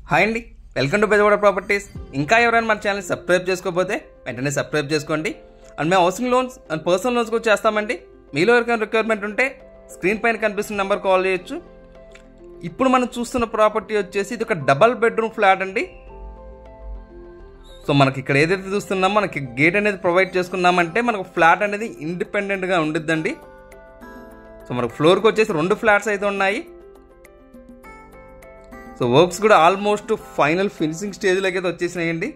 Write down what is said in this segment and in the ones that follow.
Hi అండి, welcome to Bezawada properties. ఇంకా ఎవరైనా మన ఛానల్ సబ్స్క్రైబ్ చేసుకోకపోతే వెంటనే సబ్స్క్రైబ్ చేసుకోండి. అండ్ మేము housing loans and personal loans కూడా చేస్తామండి. మీలో ఎవరికైనా రిక్వైర్మెంట్ ఉంటే స్క్రీన్ పైన కనిపిస్తున్న నెంబర్ కాల్ చేయొచ్చు. ఇప్పుడు మనం చూస్తున్న ప్రాపర్టీ వచ్చేసి ఇది ఒక డబల్ బెడ్రూమ్ ఫ్లాట్ అండి. సో మనకి ఇక్కడ ఏదైతే చూస్తున్నామో మనకి గేట్ అనేది ప్రొవైడ్ చేసుకున్నామంటే మనకు ఫ్లాట్ అనేది ఇండిపెండెంట్గా ఉండిద్దండి. సో మనకు ఫ్లోర్కి వచ్చేసి 2 ఫ్లాట్స్ అయితే ఉన్నాయి. సో వర్క్స్ కూడా ఆల్మోస్ట్ ఫైనల్ ఫినిషింగ్ స్టేజ్లోకి అయితే వచ్చేసినాయండి.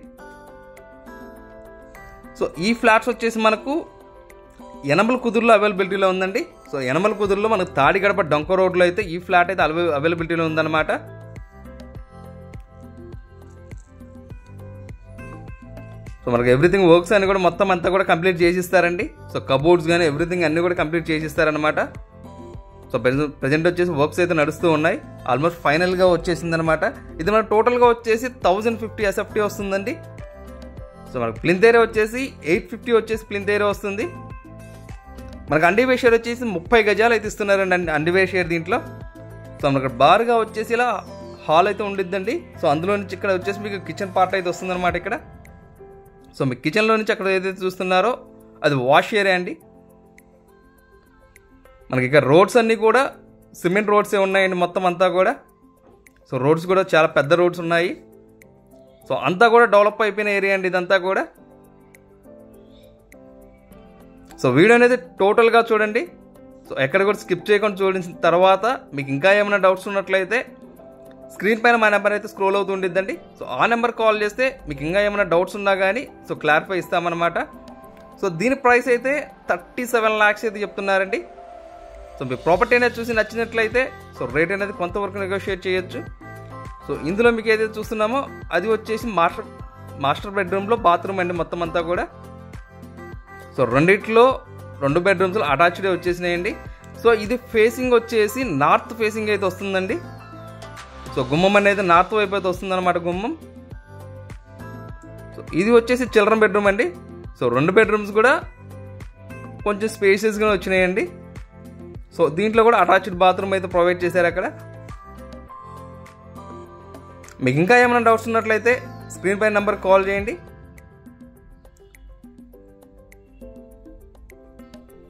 సో ఈ ఫ్లాట్స్ వచ్చేసి మనకు యనమల కుదురులో అవైలబిలిటీలో ఉందండి. సో యనమల కుదురులో మనకు తాడిగడప డొంక రోడ్లో అయితే ఈ ఫ్లాట్ అయితే అవైలబిలిటీలో ఉందన్నమాట. సో మనకు ఎవ్రీథింగ్ వర్క్స్ అన్ని కూడా మొత్తం అంతా కూడా కంప్లీట్ చేసిస్తారండి. సో కబోర్డ్స్ కానీ ఎవ్రీథింగ్ అన్ని కూడా కంప్లీట్ చేసిస్తారనమాట. సో ప్రజెంట్ వచ్చేసి వర్క్స్ అయితే నడుస్తూ ఉన్నాయి. ఆల్మోస్ట్ ఫైనల్గా వచ్చేసింది అనమాట. ఇది మనకు టోటల్గా వచ్చేసి 1050 SFT వస్తుందండి. సో మనకు ప్లింత్ ఏరియా వచ్చేసి 850 వచ్చేసి ప్లింత్ ఏరియా వస్తుంది. మనకు అండివే షేర్ వచ్చేసి 30 గజాలు అయితే ఇస్తున్నారండి అండివే షేర్ దీంట్లో. సో మనకు బార్గా వచ్చేసి ఇలా హాల్ అయితే ఉండిద్దండి. సో అందులో నుంచి ఇక్కడ వచ్చేసి మీకు కిచెన్ పార్ట్ అయితే వస్తుందన్నమాట ఇక్కడ. సో మీ కిచెన్లో నుంచి అక్కడ ఏదైతే చూస్తున్నారో అది వాష్ ఏరియా అండి. మనకి ఇక్కడ రోడ్స్ అన్నీ కూడా సిమెంట్ రోడ్సే ఉన్నాయండి మొత్తం అంతా కూడా. సో రోడ్స్ కూడా చాలా పెద్ద రోడ్స్ ఉన్నాయి. సో అంతా కూడా డెవలప్ అయిపోయిన ఏరియా అండి ఇదంతా కూడా. సో వీడియో అనేది టోటల్గా చూడండి. సో ఎక్కడ కూడా స్కిప్ చేయకుండా చూసిన తర్వాత మీకు ఇంకా ఏమైనా డౌట్స్ ఉన్నట్లయితే స్క్రీన్ పైన మా నెంబర్ అయితే స్క్రోల్ అవుతూ ఉండిద్దండి. సో ఆ నెంబర్ కాల్ చేస్తే మీకు ఇంకా ఏమైనా డౌట్స్ ఉన్నా కానీ సో క్లారిఫై ఇస్తామన్నమాట. సో దీని ప్రైస్ అయితే 37 lakhs అయితే చెప్తున్నారండి. సో మీ ప్రాపర్టీ అనేది చూసి నచ్చినట్లయితే సో రేట్ అనేది కొంతవరకు నెగోషియేట్ చేయొచ్చు. సో ఇందులో మీకు ఏదైతే చూస్తున్నామో అది వచ్చేసి మాస్టర్ బెడ్రూమ్లో బాత్రూమ్ అండి మొత్తం అంతా కూడా. సో రెండిట్లో 2 బెడ్రూమ్స్లో అటాచ్డే వచ్చేసినాయండి. సో ఇది ఫేసింగ్ వచ్చేసి నార్త్ ఫేసింగ్ అయితే వస్తుందండి. సో గుమ్మం అనేది నార్త్ వైపు అయితే వస్తుందన్నమాట గుమ్మం. సో ఇది వచ్చేసి చిల్డ్రన్ బెడ్రూమ్ అండి. సో 2 బెడ్రూమ్స్ కూడా కొంచెం స్పేషియస్గా వచ్చినాయండి. సో దీంట్లో కూడా అటాచ్డ్ బాత్రూమ్ అయితే ప్రొవైడ్ చేశారు అక్కడ. మీకు ఇంకా ఏమైనా డౌట్స్ ఉన్నట్లయితే స్క్రీన్ పై నెంబర్ కాల్ చేయండి.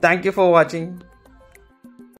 Thank you for watching.